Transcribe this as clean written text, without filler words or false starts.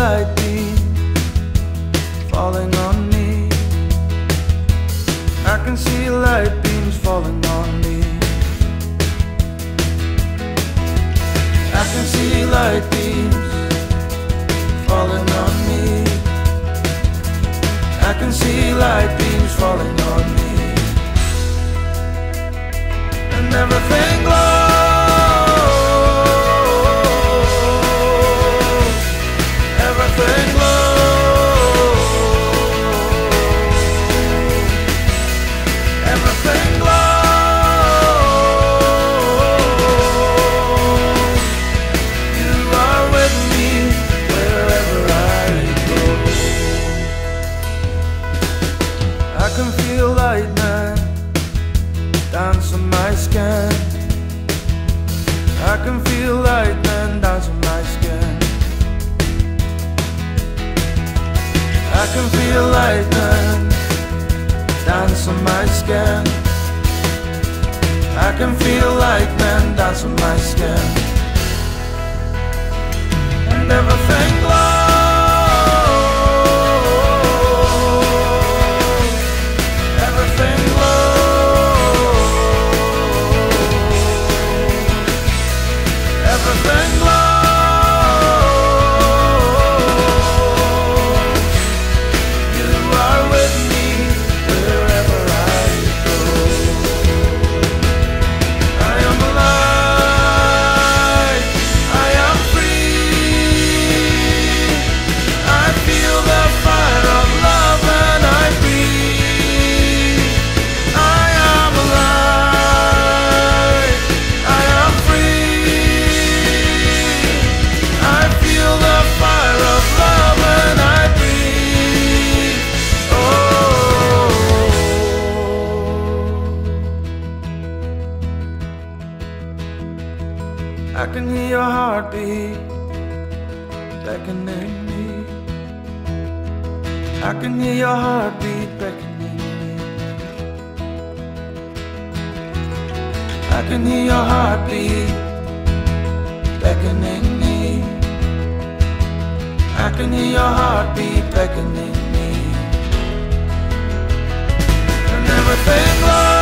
light beams falling on me. I can see light beams falling on me. I can see light beams falling on me. I can see light beams falling on me. And everything glows. Everything glows. Everything glows. You are with me wherever I go. I can feel lightning dance on my skin. I can feel lightning dance on my skin. I can feel lightning dance on my skin. I can feel lightning dance on my skin. And everything glows. Everything glows. Everything glows. You are with me wherever I go. I am alive. I am free. I feel the fire of love and I breathe. I am alive. I am free. I feel the fire of love and I breathe. Oh, I can hear your heartbeat beckoning me. I can hear your heartbeat beckoning me. I can hear your heartbeat beckoning me. I can hear your heartbeat beckoning me. And everything glows.